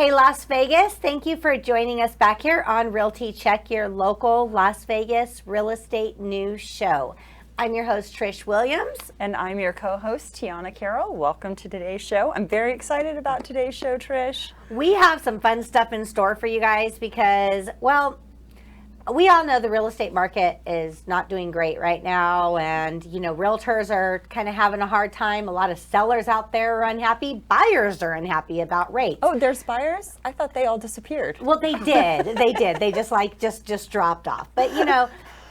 Hey, Las Vegas, thank you for joining us back here on Realty Check, your local Las Vegas real estate news show. I'm your host, Trish Williams. And I'm your co-host, Tiana Carroll. Welcome to today's show. I'm very excited about today's show, Trish. We have some fun stuff in store for you guys because, well, we all know the real estate market is not doing great right now, and realtors are kind of having a hard time. A lot of sellers out there are unhappy. Buyers are unhappy about rates. Oh, there's buyers? I thought they all disappeared. Well, they did. They did. They just dropped off. But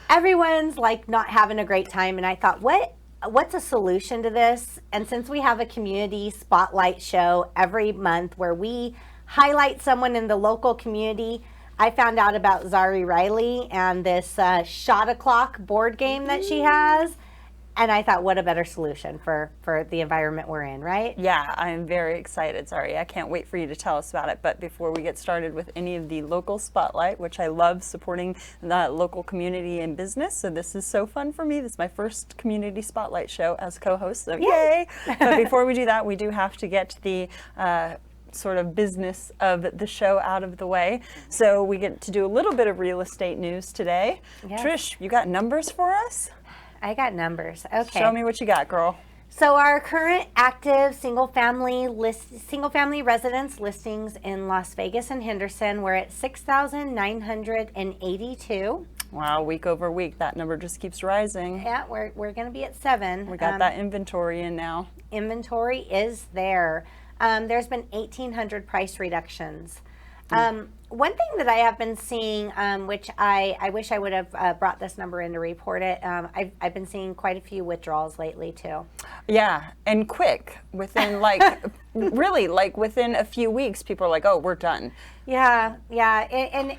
everyone's like not having a great time, and I thought, what's a solution to this? And since we have a community spotlight show every month where we highlight someone in the local community, I found out about Zari Riley and this shot o'clock board game that she has. And I thought, what a better solution for the environment we're in, right? Yeah, I'm very excited. Sorry, I can't wait for you to tell us about it. But before we get started with any of the local spotlight, which I love supporting the local community and business. So this is so fun for me. This is my first community spotlight show as co-host. So yay! But before we do that, we do have to get the sort of business of the show out of the way. So we get to do a little bit of real estate news today. Yes. Trish, you got numbers for us? I got numbers. Okay. Show me what you got, girl. So our current active single family residence listings in Las Vegas and Henderson, we're at 6,982. Wow, week over week, that number just keeps rising. Yeah, we're going to be at 7. We got that inventory in now. Inventory is there. There's been 1,800 price reductions. One thing that I have been seeing, which I wish I would have brought this number in to report it, I've been seeing quite a few withdrawals lately too. Yeah, and quick, within really within a few weeks, people are like, oh, we're done. Yeah, and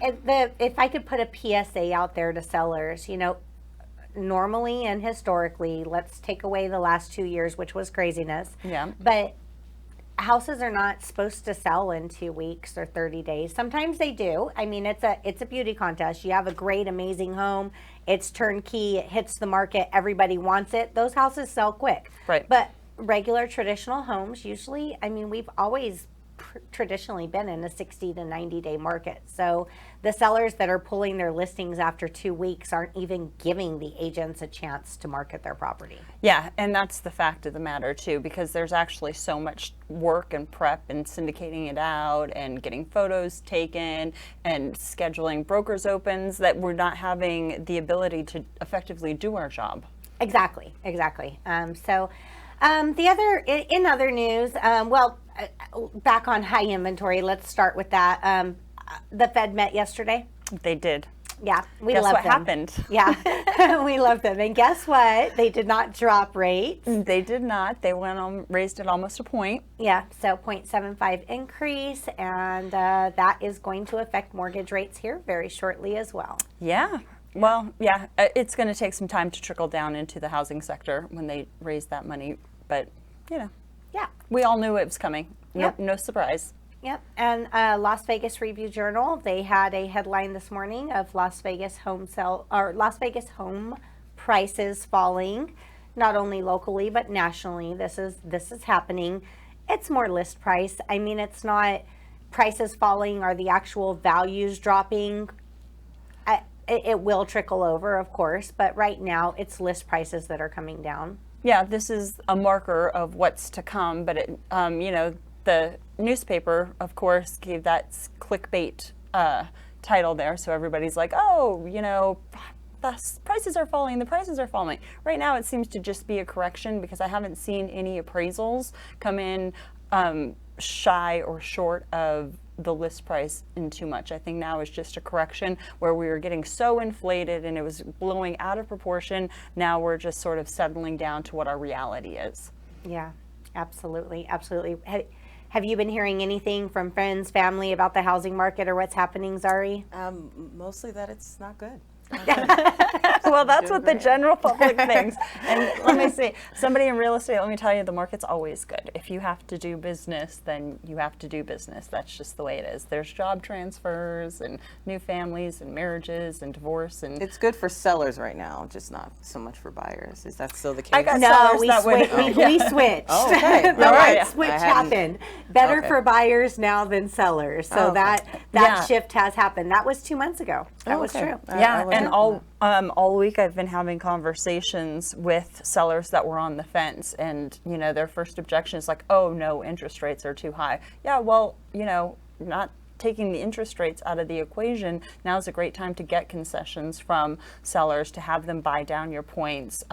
if I could put a PSA out there to sellers, normally and historically, let's take away the last 2 years, which was craziness. Yeah. But houses are not supposed to sell in 2 weeks or 30 days. Sometimes they do. I mean, it's a beauty contest. You have a great, amazing home. It's turnkey. It hits the market. Everybody wants it. Those houses sell quick. Right. But regular traditional homes, usually, I mean, we've always traditionally been in a 60 to 90 day market. So the sellers that are pulling their listings after 2 weeks aren't even giving the agents a chance to market their property. Yeah, and that's the fact of the matter too, because there's actually so much work and prep and syndicating it out and getting photos taken and scheduling brokers opens that we're not having the ability to effectively do our job. Exactly. In other news, back on high inventory, let's start with that. The Fed met yesterday. They did. Yeah, we love them. Guess what happened? Yeah, we love them. And guess what? They did not drop rates. They did not. They raised it almost a point. Yeah, so 0.75 increase, and that is going to affect mortgage rates here very shortly as well. Yeah. Well, yeah, it's going to take some time to trickle down into the housing sector when they raise that money, but yeah, we all knew it was coming. No surprise. Yep. And Las Vegas Review Journal, they had a headline this morning of Las Vegas home prices falling, not only locally but nationally. This is happening. It's more list price. I mean, it's not prices falling or the actual values dropping. It will trickle over, of course, but right now it's list prices that are coming down. Yeah, this is a marker of what's to come, but it, the newspaper, of course, gave that clickbait title there, so everybody's like, oh, the prices are falling, the prices are falling. Right now it seems to just be a correction because I haven't seen any appraisals come in shy or short of the list price in too much. I think now is just a correction where we were getting so inflated and it was blowing out of proportion. Now we're just sort of settling down to what our reality is. Yeah, absolutely. Have you been hearing anything from friends, family about the housing market or what's happening, Zari? Mostly that it's not good. Well, that's what the general public thinks. And let me see, somebody in real estate, let me tell you, the market's always good. If you have to do business, then you have to do business. That's just the way it is. There's job transfers and new families and marriages and divorce. And It's good for sellers right now, just not so much for buyers. Is that still the case? I got No, sellers we, that would- we switched. Oh, okay. The All light right. switch I hadn't- happened. Better Okay. for buyers now than sellers. So okay. that Yeah. shift has happened. That was 2 months ago. That was Okay. true. Yeah, I and wasn't- all week I've been having conversations with sellers that were on the fence, and their first objection is like, "Oh no, interest rates are too high." Yeah, well, not taking the interest rates out of the equation, now is a great time to get concessions from sellers to have them buy down your points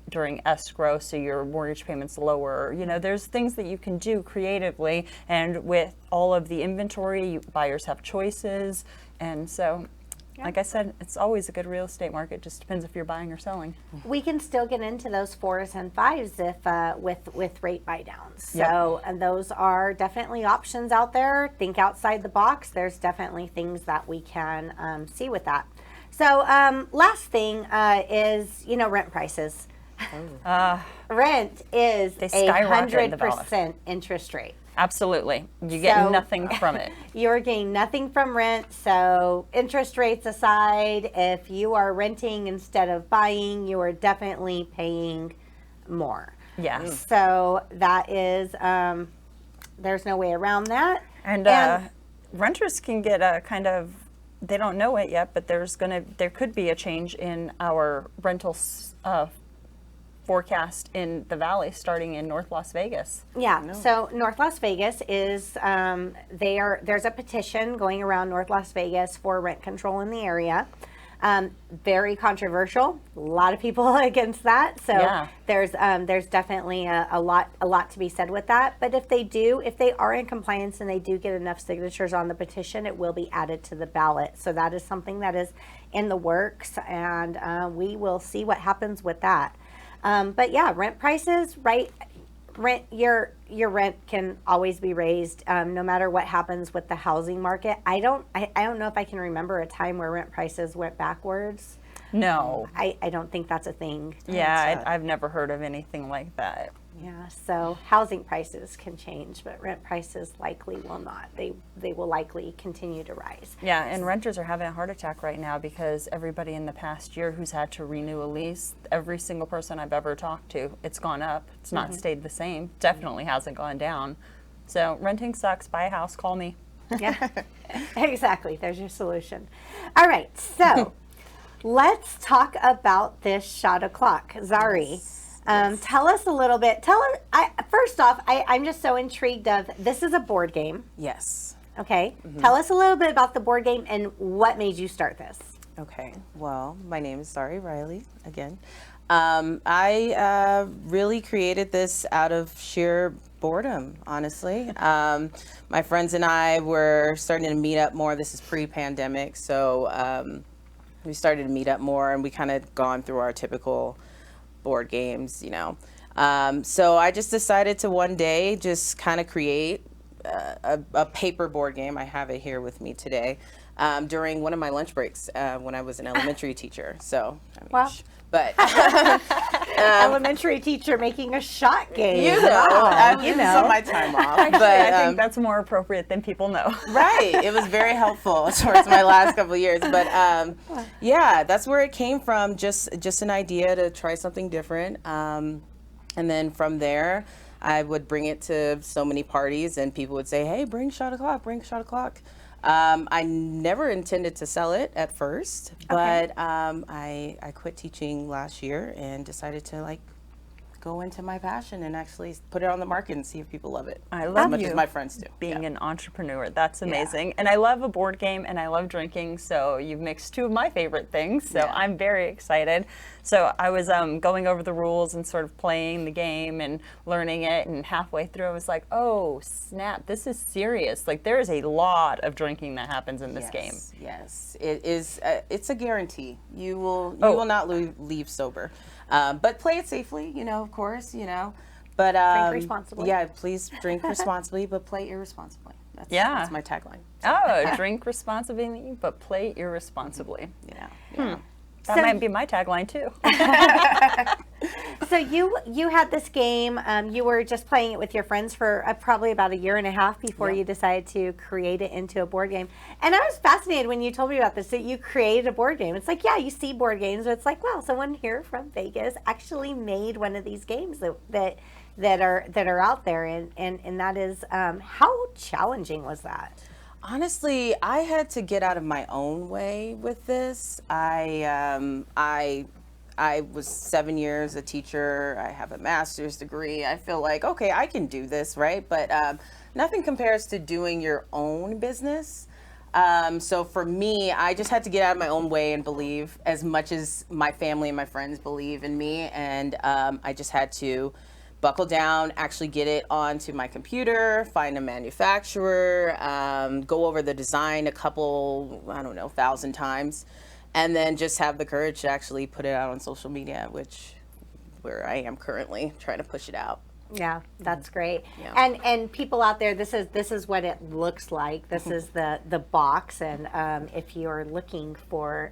during escrow so your mortgage payment's lower. There's things that you can do creatively, and with all of the inventory, buyers have choices, and so. Like I said, it's always a good real estate market. Just depends if you're buying or selling. We can still get into those 4s and 5s if with rate buy downs. Yep. So and those are definitely options out there. Think outside the box. There's definitely things that we can see with that. So last thing is rent prices. Rent is They a skyrocket in the dollar. 100% interest rate. Absolutely. You get So- nothing from it. You're getting nothing from rent. So interest rates aside, if you are renting instead of buying, you are definitely paying more. Yes. So that is, there's no way around that. And renters can get a kind of, they don't know it yet, but there could be a change in our rental forecast in the valley starting in North Las Vegas. Yeah, so North Las Vegas is, there's a petition going around North Las Vegas for rent control in the area. Very controversial. A lot of people against that. So Yeah. there's definitely a lot to be said with that. But if they are in compliance and they do get enough signatures on the petition, it will be added to the ballot. So that is something that is in the works, and we will see what happens with that. But yeah, rent prices, right? Your rent can always be raised, no matter what happens with the housing market. I don't know if I can remember a time where rent prices went backwards. No. I don't think that's a thing. Yeah, I've never heard of anything like that. Yeah, so housing prices can change, but rent prices likely will not. They will likely continue to rise. Yeah, and renters are having a heart attack right now because everybody in the past year who's had to renew a lease, every single person I've ever talked to, it's gone up. It's not stayed the same. Definitely hasn't gone down. So renting sucks. Buy a house. Call me. Yeah, exactly. There's your solution. All right, so let's talk about this shot o'clock. Zari, tell us a little bit. First off, I'm just so intrigued of, this is a board game. Yes. Okay. Tell us a little bit about the board game and what made you start this. Okay. Well, my name is Zari Riley again. I really created this out of sheer boredom, honestly. My friends and I were starting to meet up more. This is pre-pandemic, so we started to meet up more, and we kind of gone through our typical board games, So I just decided to one day just kind of create a paper board game. I have it here with me today. During one of my lunch breaks when I was an elementary teacher. So, Wow. But Elementary teacher making a shot game. I'm using some of my time off. But I think that's more appropriate than people know. right, it was very helpful towards my last couple of years. But yeah, that's where it came from. Just an idea to try something different. And then from there, I would bring it to so many parties, and people would say, "Hey, bring shot o'clock, bring shot o'clock." I never intended to sell it at first, but I quit teaching last year and decided to go into my passion and actually put it on the market and see if people love it. I love as much you as my friends do. being Yeah. an entrepreneur. That's amazing. And I love a board game and I love drinking, so you've mixed two of my favorite things, so Yeah. I'm very excited. So I was going over the rules and sort of playing the game and learning it, and halfway through I was like, oh snap, this is serious. There is a lot of drinking that happens in this game. Yes, it is. It's a guarantee. You will not leave sober, but play it safely. Of course. But Drink responsibly. Yeah, please drink responsibly, but play irresponsibly. That's my tagline. Oh, drink responsibly, but play irresponsibly. Yeah. That might be my tagline too. So you had this game. You were just playing it with your friends for probably about a year and a half before you decided to create it into a board game. And I was fascinated when you told me about this, that you created a board game. It's like, yeah, you see board games, but it's like, wow, someone here from Vegas actually made one of these games that are out there, and that is how challenging was that? Honestly, I had to get out of my own way with this. I was 7 years a teacher. I have a master's degree. I feel like, okay, I can do this, right? But nothing compares to doing your own business. So for me, I just had to get out of my own way and believe as much as my family and my friends believe in me. And I just had to buckle down, actually get it onto my computer, find a manufacturer, go over the design a couple, 1,000 times, and then just have the courage to actually put it out on social media, where I am currently trying to push it out. Yeah, that's great. Yeah. And people out there, this is what it looks like. This is the box, and if you're looking for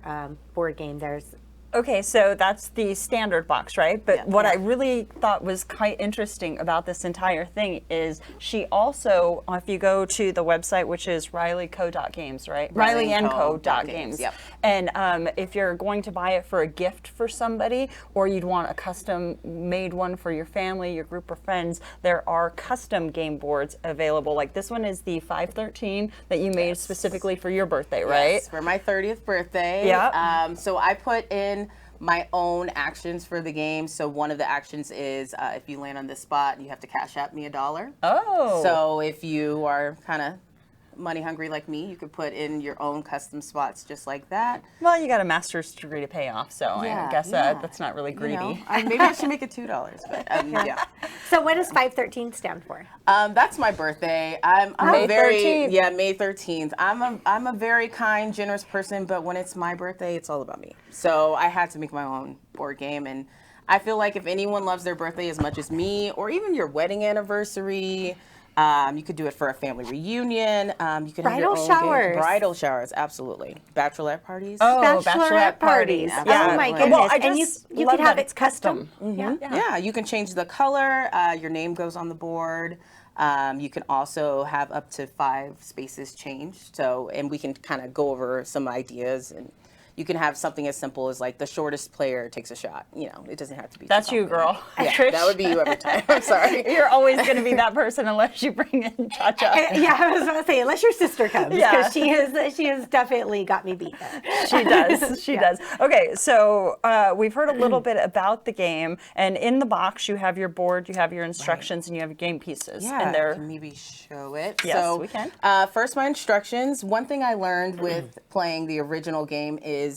board game, there's. Okay, so that's the standard box, right? But what I really thought was quite interesting about this entire thing is she also, if you go to the website, which is RileyCo.games, right? RileyandCo.games. Yep. And if you're going to buy it for a gift for somebody, or you'd want a custom made one for your family, your group of friends, there are custom game boards available. Like this one is the 513 that you made specifically for your birthday, right? Yes, for my 30th birthday. Yeah. So I put in my own actions for the game. So one of the actions is if you land on this spot, you have to cash out me $1. Oh. So if you are kind of money hungry like me, you could put in your own custom spots just like that. Well, you got a master's degree to pay off, so I guess that's not really greedy. Maybe I should make it $2, but yeah. So what does 513 stand for? That's my birthday. I'm May a very 13th. May 13th. I'm a very kind, generous person, but when it's my birthday, it's all about me. So I had to make my own board game, and I feel like if anyone loves their birthday as much as me, or even your wedding anniversary, you could do it for a family reunion. You could have your own showers. Bridal showers, absolutely. Bachelorette parties. Oh, Bachelorette parties. Yeah. Oh my goodness. Well, I and just you love can have that it it's custom. Yeah, you can change the color. Your name goes on the board. You can also have up to 5 spaces changed. So, and we can kind of go over some ideas, and you can have something as simple as like the shortest player takes a shot. It doesn't have to be. That's you, girl. Yeah, Trish. that would be you every time. I'm sorry. You're always going to be that person unless you bring in Cha-Cha. Yeah, I was about to say, unless your sister comes, Yeah. because she has definitely got me beat there. She does. She does. Okay, so we've heard a little bit about the game, and in the box you have your board, you have your instructions, and you have your game pieces. Yeah, and they're can maybe show it. Yes, so, we can. First, my instructions. One thing I learned with playing the original game is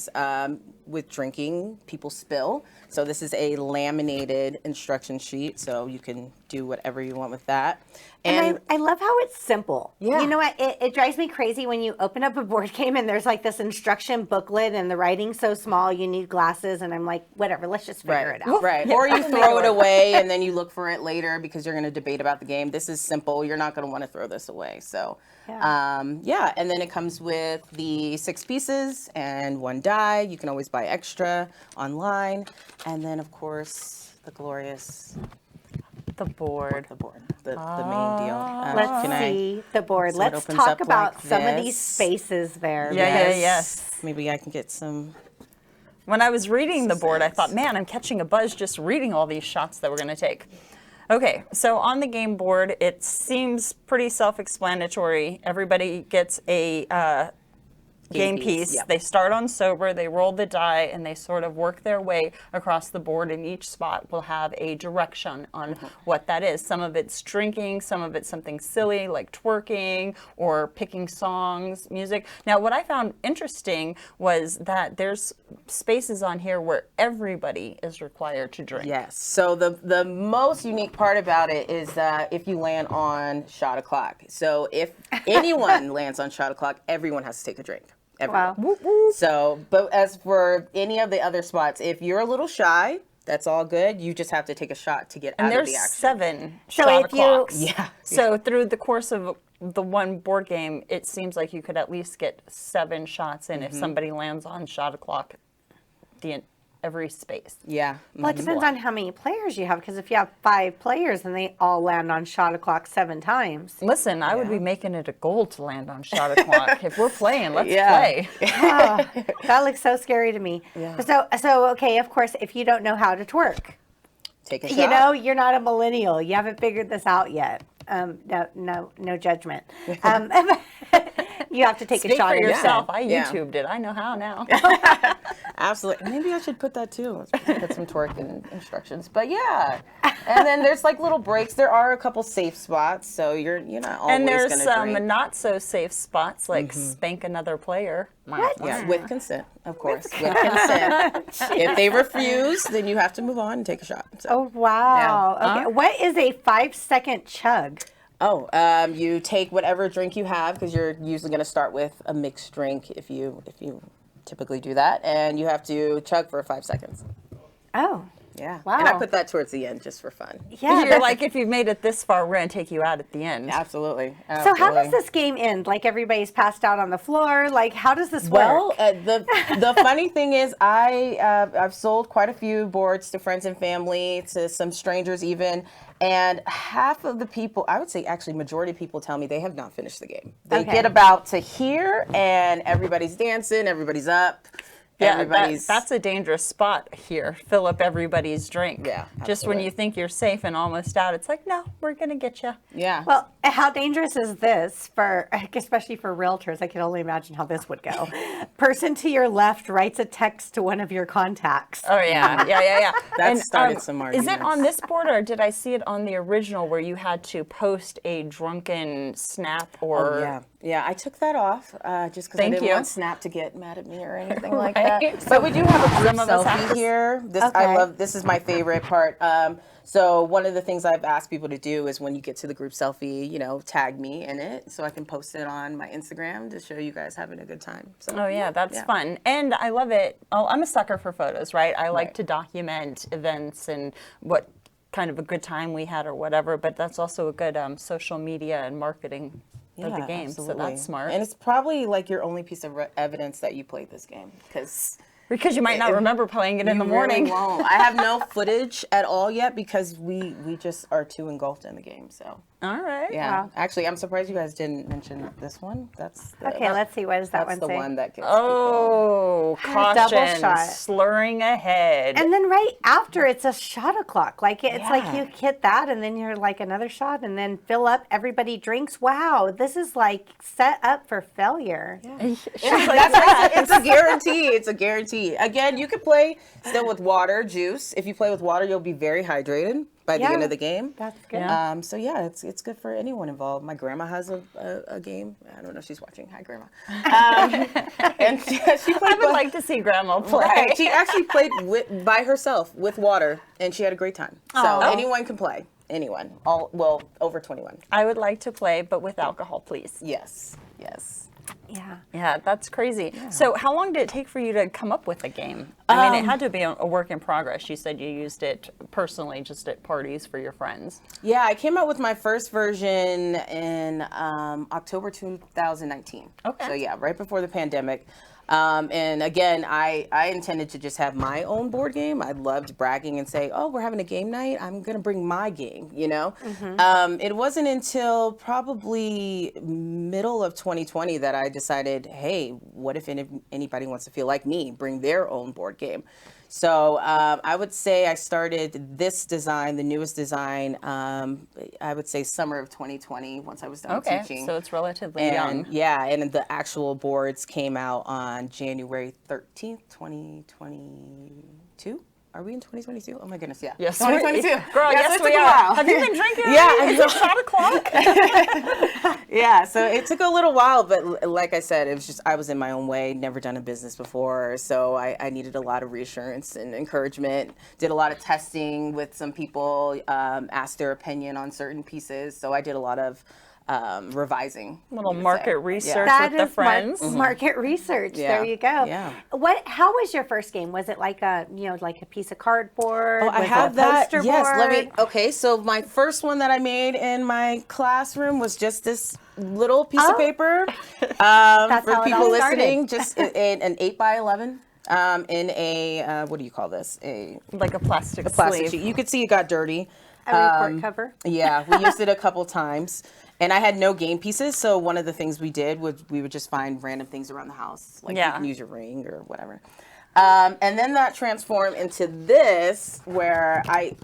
with drinking, people spill. So this is a laminated instruction sheet, so you can do whatever you want with that. And I love how it's simple. Yeah. You know what? It drives me crazy when you open up a board game and there's like this instruction booklet and the writing's so small, you need glasses, and I'm like, whatever, let's just figure it out. Right. Or you throw it away and then you look for it later because you're going to debate about the game. This is simple. You're not going to want to throw this away. So, and then it comes with the 6 pieces and 1 die. You can always buy extra online. And then, of course, the glorious the board. The main deal. Let's see the board. so it Let's opens talk up about like some of these this. spaces there. Yes. Maybe I can get some. When I was reading the board, I thought, man, I'm catching a buzz just reading all these shots that we're going to take. Okay, so on the game board, it seems pretty self-explanatory. Everybody gets a game piece. Yep. They start on sober, they roll the die, and they sort of work their way across the board, and each spot will have a direction on what that is. Some of it's drinking, some of it's something silly like twerking or picking songs, music. Now, what I found interesting was that there's spaces on here where everybody is required to drink. Yes. So the most unique part about it is that if you land on shot o'clock. So if anyone lands on shot o'clock, everyone has to take a drink. Everyone. Wow. So, but as for any of the other spots, if you're a little shy, that's all good. You just have to take a shot to get out of the There's action. 7 So shot if you- o'clocks. Yeah. So through the course of the one board game, it seems like you could at least get 7 shots in if somebody lands on shot o'clock. every space. Yeah. Well, it depends on how many players you have, because if you have 5 players and they all land on shot o'clock 7 times. Listen, I would be making it a goal to land on shot o'clock. If we're playing, let's Yeah. play. Oh, that looks so scary to me. Yeah. So okay, of course, if you don't know how to twerk, Take a shot. you know, you're not a millennial. You haven't figured this out yet. No judgment. You have to take Speak a shot for at yourself. yourself. I Yeah. YouTubed it. I know how now. Absolutely. Maybe I should put that too. Let's put some twerk instructions. But yeah. And then there's like little breaks. There are a couple safe spots, so you're not always And there's gonna some drink. not so safe spots, like spank another player. What? Yeah, with consent, of course. With consent. If they refuse, then you have to move on and take a shot. So. Oh wow. Yeah. Okay. What is a 5-second chug? Oh, you take whatever drink you have, because you're usually going to start with a mixed drink if you typically do that, and you have to chug for 5 seconds. Oh. Yeah. Wow. And I put that towards the end just for fun. Yeah. You're that's- like, if you've made it this far, we're going to take you out at the end. Absolutely. So how does this game end? Like everybody's passed out on the floor? Like how does this Well, work? the funny thing is, I've sold quite a few boards to friends and family, to some strangers even, and half of the people, I would say actually majority of people, tell me they have not finished the game. They Okay. get about to here, and everybody's dancing, everybody's up. Yeah, that's a dangerous spot here. Fill up everybody's drink. Yeah, Just when absolutely. you think you're safe and almost out, it's like, no, we're going to get you. Yeah. Well, how dangerous is this especially for realtors? I can only imagine how this would go. Person to your left writes a text to one of your contacts. Oh, yeah. Yeah. That started some Is it arguments. on this board, or did I see it on the original where you had to post a drunken snap or... Oh, yeah. Yeah, I took that off just because I Thank didn't you. want Snap to get mad at me or anything like Right. that. But we do have a group Some of us have selfie to- here. This Okay. I love. This is my favorite part. So one of the things I've asked people to do is when you get to the group selfie, tag me in it so I can post it on my Instagram to show you guys having a good time. So, Oh yeah, that's Yeah. fun. And I love it. Oh, I'm a sucker for photos, right? I like Right. to document events and what kind of a good time we had or whatever, but that's also a good social media and marketing of the game. absolutely. So that's smart. And it's probably like your only piece of evidence that you played this game because because you might not remember playing it in the you morning. really won't. I have no footage at all yet because we just are too engulfed in the game. So. All right. Yeah, actually, I'm surprised you guys didn't mention this one. That's the, Okay, let's see. What does that that's one the say? one that gets Oh, Double caution, shot. slurring ahead. And then right after, it's a shot o'clock. Like it's like Yeah. you hit that, and then you're like another shot, and then fill up. Everybody drinks. Wow, this is like set up for failure. It's a guarantee. It's a guarantee. Again, you could play still with water, juice. If you play with water, you'll be very hydrated by the Yeah. end of the game. That's good. Yeah. So yeah, it's good for anyone involved. My grandma has a game. I don't know if she's watching. Hi, grandma. And she played. I would like to see Grandma play. Right. She actually played by herself with water, and she had a great time. So Oh. anyone can play. Anyone. Over 21. I would like to play, but with alcohol, please. Yes. Yes. Yeah. Yeah, that's crazy. So how long did it take for you to come up with a game? I mean, it had to be a work in progress. You said you used it personally just at parties for your friends. Yeah, I came out with my first version in October 2019. Okay. So yeah, right before the pandemic. And again, I intended to just have my own board game. I loved bragging and saying, oh, we're having a game night. I'm going to bring my game, It wasn't until probably middle of 2020 that I decided, hey, what if anybody wants to feel like me, bring their own board game? So I would say I started this design, the newest design, I would say summer of 2020 once I was done teaching. So it's relatively And young. yeah, and the actual boards came out on January 13th, 2022. Are we in 2022? Oh my goodness, yeah. Yes, 2022. Girl, Yeah, yes, so it we took a are. while. Have you been drinking? Yeah, already? It's a shot o'clock. Yeah, so it took a little while, but like I said, it was just, I was in my own way, never done a business before, so I needed a lot of reassurance and encouragement, did a lot of testing with some people, asked their opinion on certain pieces, so I did a lot of revising. Little you would market say. research Yeah. with the friends. Market research. Yeah. There you go. Yeah. How was your first game? Was it like a piece of cardboard? Oh, I Was have it a that. poster Yes, board? okay, so my first one that I made in my classroom was just this little piece of Oh. paper. That's For how it people all started. listening, just an 8x11 In a what do you call this? Like a plastic Plastic sleeve. sheet. You could see it got dirty. A report cover. Yeah, we used it a couple times. And I had no game pieces, so one of the things we did was we would just find random things around the house. Like you can use your ring or whatever. And then that transformed into this, where I,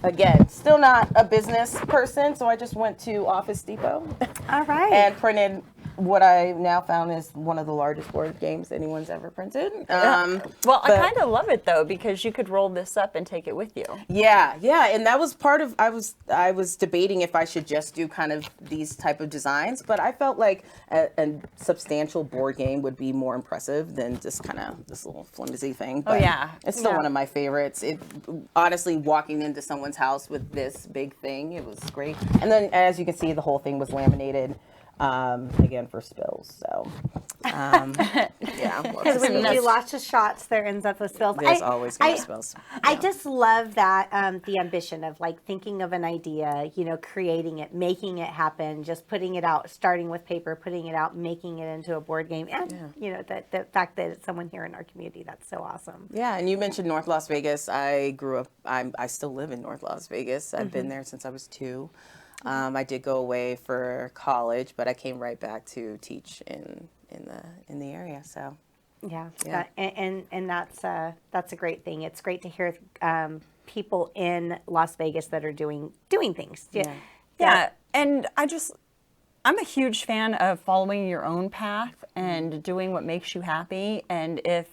again, still not a business person, so I just went to Office Depot. All right. And printed what I now found is one of the largest board games anyone's ever printed. Well, I kind of love it though, because you could roll this up and take it with you. Yeah, and that was part of, I was debating if I should just do kind of these type of designs, but I felt like a substantial board game would be more impressive than just kind of this little flimsy thing. But it's still one of my favorites. It honestly, walking into someone's house with this big thing, it was great. And then, as you can see, the whole thing was laminated. Again, for spills. So, Because when you do lots of shots, there ends up with spills. There's always going to be spills. I just love that, the ambition of like thinking of an idea, creating it, making it happen, just putting it out, starting with paper, putting it out, making it into a board game. And, the fact that it's someone here in our community, that's so awesome. Yeah, and you mentioned North Las Vegas. I grew up, I still live in North Las Vegas. I've been there since I was 2. I did go away for college, but I came right back to teach in the area. So, and that's a great thing. It's great to hear people in Las Vegas that are doing things. Yeah, and I'm a huge fan of following your own path and doing what makes you happy. And if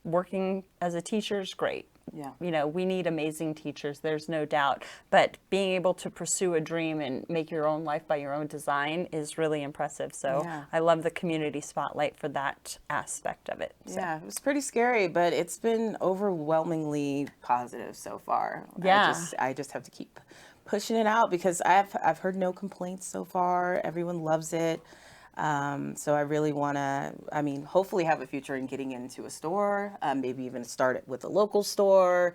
working as a teacher is great. Yeah. We need amazing teachers, there's no doubt. But being able to pursue a dream and make your own life by your own design is really impressive. So I love the community spotlight for that aspect of it. So. Yeah, it was pretty scary, but it's been overwhelmingly positive so far. Yeah. I just have to keep pushing it out because I've heard no complaints so far. Everyone loves it. So I really want to, hopefully have a future in getting into a store, maybe even start it with a local store,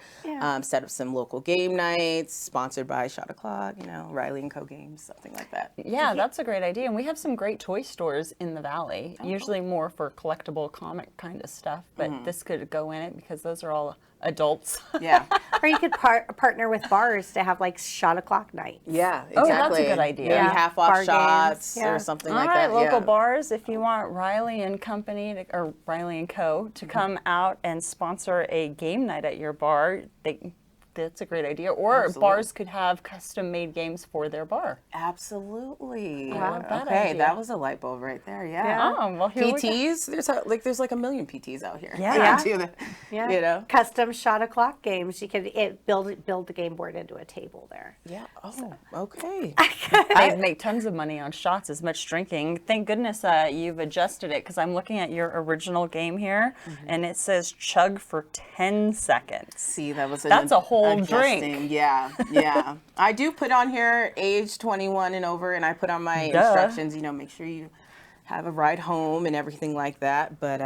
set up some local game nights, sponsored by Shot O'Clock, Riley and Co. Games, something like that. Yeah, that's a great idea. And we have some great toy stores in the Valley, usually more for collectible comic kind of stuff, but this could go in it because those are all adults. Yeah. Or you could partner with bars to have like Shot O'Clock night. Yeah, exactly. Oh, that's a good idea. Maybe half off Bar shots games. or something All like right, that. local bars, if you want Riley and Company or Riley and Co. to come out and sponsor a game night at your bar, that's a great idea. Or bars could have custom-made games for their bar. Absolutely. I love that okay, idea. That was a light bulb right there. Yeah. Oh, well, here we go. PTs, there's like a million PTs out here. Yeah. Do that, Custom Shot O'Clock games. You could build the game board into a table there. Yeah. Oh, okay. They make tons of money on shots, as much drinking. Thank goodness you've adjusted it, because I'm looking at your original game here, and it says chug for 10 seconds. See, that's a whole adjusting. drink. Yeah. I do put on here age 21 and over, and I put on my instructions, make sure you have a ride home and everything like that. But,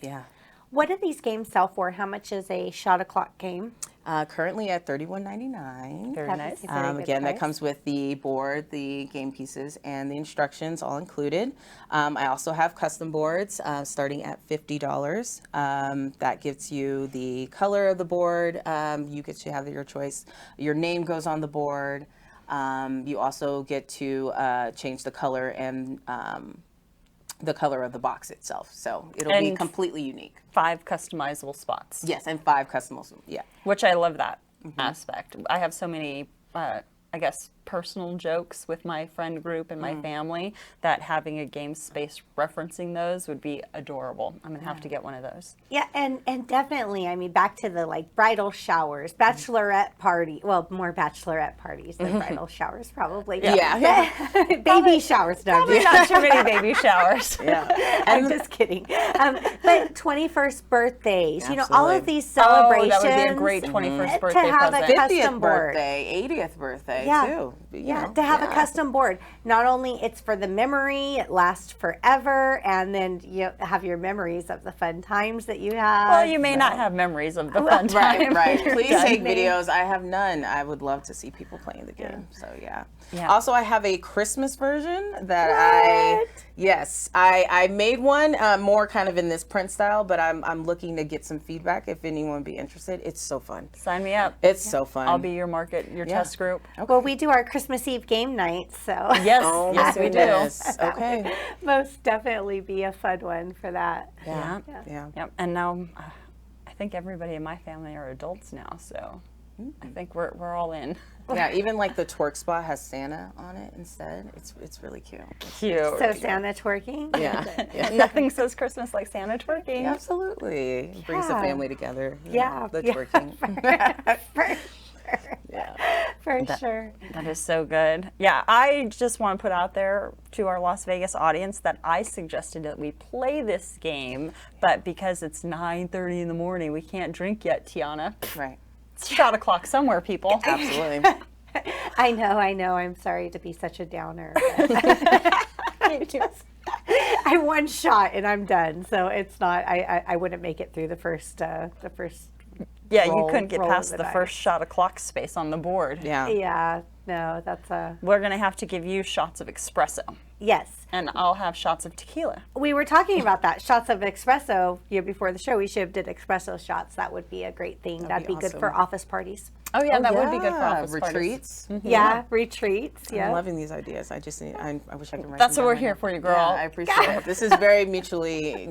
yeah. What do these games sell for? How much is a Shot O'Clock game? Currently at $31.99. Very nice. Again, that comes with the board, the game pieces, and the instructions all included. I also have custom boards starting at $50. That gives you the color of the board. You get to have your choice. Your name goes on the board. You also get to change the color and the color of the box itself. So it'll be completely unique. 5 customizable spots. Yes, and 5 customizable, yeah. Which I love that aspect. I have so many, personal jokes with my friend group and my family that having a game space referencing those would be adorable. I'm going to have to get one of those. Yeah, and definitely, back to the like bridal showers, bachelorette party. Well, more bachelorette parties than bridal showers, probably. Yeah. Baby showers, no. Probably not too many baby showers. Yeah. I'm just kidding. But 21st birthdays, all Absolutely. of these celebrations. Oh, that would be a great 21st birthday to have present. a 50th custom board. birthday, 80th birthday, too. To have a custom board. Not only it's for the memory, it lasts forever, and then you have your memories of the fun times that you have. Well, you may not have memories of the fun time. Right. Please take videos. I have none. I would love to see people playing the game. So yeah. Also, I have a Christmas version that I made one more kind of in this print style, but I'm looking to get some feedback if anyone would be interested. It's so fun. Sign me up. It's so fun. I'll be your test group. Okay. Well, we do our Christmas Eve game night, so Yes, Oh yes, my we goodness. do. Okay. most definitely be a fun one for that. Yeah. Yep. And now, I think everybody in my family are adults now, so I think we're all in. Yeah, even like the twerk spot has Santa on it instead. It's really cute. Cute. So Santa twerking. Yeah. Nothing says Christmas like Santa twerking. Absolutely. It brings the family together. The twerking. For sure. That is so good. Yeah, I just want to put out there to our Las Vegas audience that I suggested that we play this game, but because it's 9:30 in the morning, we can't drink yet, Tiana. Right. It's shot o'clock somewhere, people. Absolutely. I know. I'm sorry to be such a downer. I one shot and I'm done. So it's not. I wouldn't make it through the first. Yeah, you couldn't get roll past of the dice. first shot of clock space on the board. Yeah. Yeah. No, that's a We're going to have to give you shots of espresso, yes. and I'll have shots of tequila. We were talking about that shots of espresso before the show. We should have did espresso shots. That would be a great thing. That'd be good for awesome. office parties. Oh, yeah, that would be good for Yeah, office retreats. Yeah, retreats. I'm Yeah. loving these ideas. I just need. I wish I could write. That's them what we're down here right for, you now. girl. Yeah, I appreciate it. This is very mutually.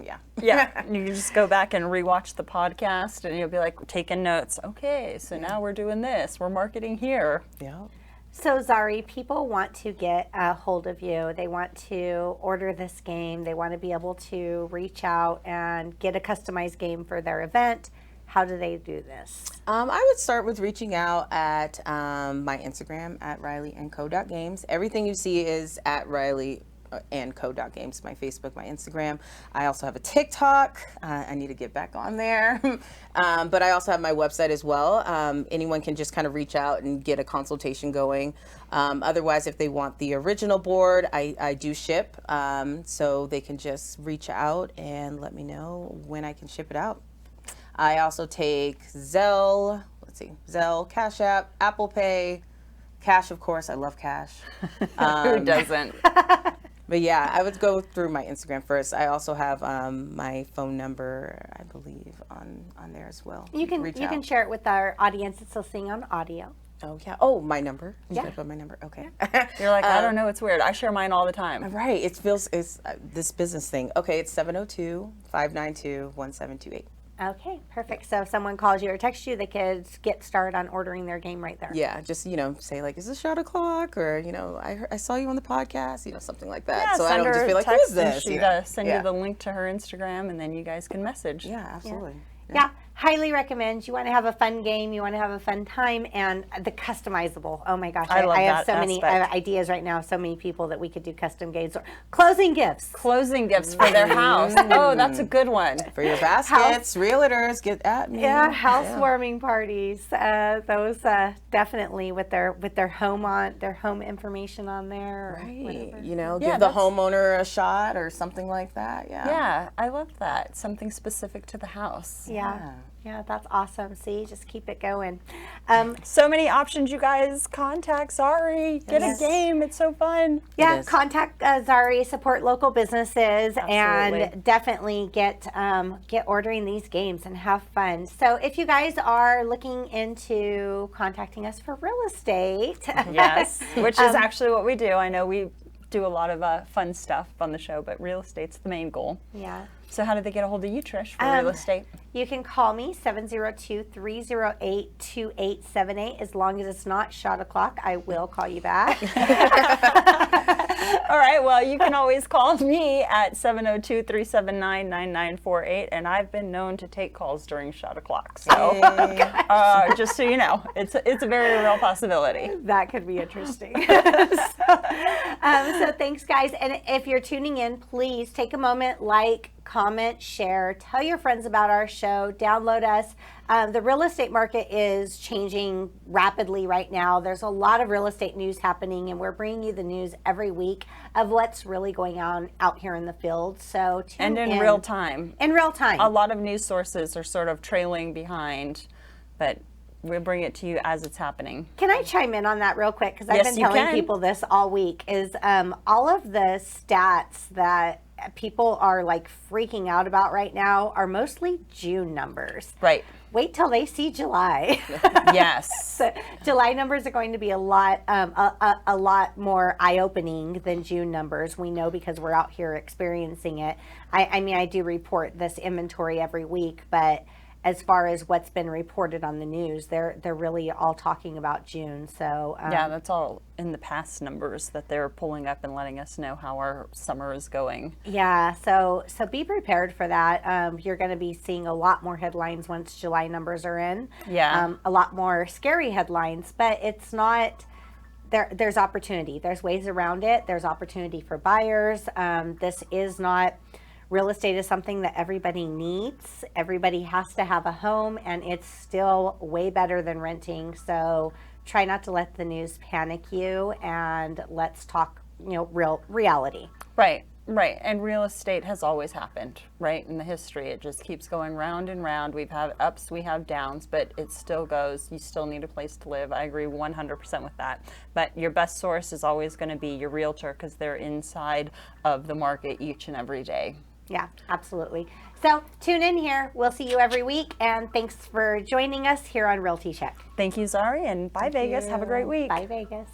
Yeah. Yeah, you can just go back and rewatch the podcast, and you'll be like taking notes. Okay, so now we're doing this. We're marketing here. Yeah. So Zari, people want to get a hold of you. They want to order this game. They want to be able to reach out and get a customized game for their event. How do they do this? I would start with reaching out at my Instagram at rileyandco.games. Everything you see is at Riley and co.games, my Facebook, my Instagram. I also have a TikTok. I need to get back on there. But I also have my website as well. Anyone can just kind of reach out and get a consultation going. Otherwise, if they want the original board, I do ship. So they can just reach out and let me know when I can ship it out. I also take Zelle, Cash App, Apple Pay, Cash, of course. I love cash. Who doesn't? But yeah, I would go through my Instagram first. I also have my phone number, I believe, on there as well. You can share it with our audience that's listening on audio. Oh yeah. Oh, my number. Yeah. Should I put my number? Okay. You're like, I don't know, it's weird. I share mine all the time. Right. It's this business thing. Okay, it's 702-592-1728. Okay, perfect. So if someone calls you or texts you, they could get started on ordering their game right there. Yeah, just say like, is this shot o'clock? Or I saw you on the podcast. Something like that. Yeah, so I send don't her just be a like, text who's this? and she'd send you the link to her Instagram, and then you guys can message. Yeah, absolutely. Yeah, highly recommend. You want to have a fun game, you want to have a fun time, and the customizable. Oh my gosh, I love have that so many aspect. ideas right now. So many people that we could do custom games or closing gifts. Closing gifts for their house. Oh, that's a good one. For your baskets, realtors, get at me. Yeah, housewarming parties. Those definitely with their home information on there. Or Right. whatever. Give the homeowner a shot or something like that. Yeah. Yeah, I love that. Something specific to the house. Yeah, that's awesome. See, just keep it going. So many options, you guys. Contact Zari. Get a game. It's so fun. Yeah, contact Zari, support local businesses, Absolutely. and definitely get ordering these games and have fun. So if you guys are looking into contacting us for real estate, Yes, which is actually what we do. I know we do a lot of fun stuff on the show, but real estate's the main goal. yeah. So how do they get a hold of you, Trish, for real estate? You can call me 702-308-2878. As long as it's not shot o'clock, I will call you back. All right, well, you can always call me at 702-379-9948, and I've been known to take calls during shot o'clock. So just so you know, it's a very real possibility. That could be interesting. So thanks, guys. And if you're tuning in, please take a moment, like, comment, share, tell your friends about our show, download us. The real estate market is changing rapidly right now. There's a lot of real estate news happening, and we're bringing you the news every week of what's really going on out here in the field. So tune in. In real time. In real time. A lot of news sources are sort of trailing behind, but we'll bring it to you as it's happening. Can I chime in on that real quick? Because I've Yes, been you telling can. people this all week, is all of the stats that people are like freaking out about right now are mostly June numbers. Right. Wait till they see July. Yes. So July numbers are going to be a lot more eye-opening than June numbers. We know because we're out here experiencing it. I mean, I do report this inventory every week, but as far as what's been reported on the news, they're really all talking about June. So Yeah, that's all in the past numbers that they're pulling up and letting us know how our summer is going. Yeah, so be prepared for that. You're going to be seeing a lot more headlines once July numbers are in. Yeah. A lot more scary headlines, but it's not. There's opportunity. There's ways around it. There's opportunity for buyers. This is not. Real estate is something that everybody needs. Everybody has to have a home, and it's still way better than renting. So try not to let the news panic you, and let's talk, real reality. Right. And real estate has always happened, right? In the history, it just keeps going round and round. We've had ups, we have downs, but it still goes. You still need a place to live. I agree 100% with that. But your best source is always going to be your realtor, because they're inside of the market each and every day. Yeah, absolutely. So tune in here. We'll see you every week. And thanks for joining us here on Realty Check. Thank you, Zari, and bye, Vegas. Have a great week. Bye, Vegas.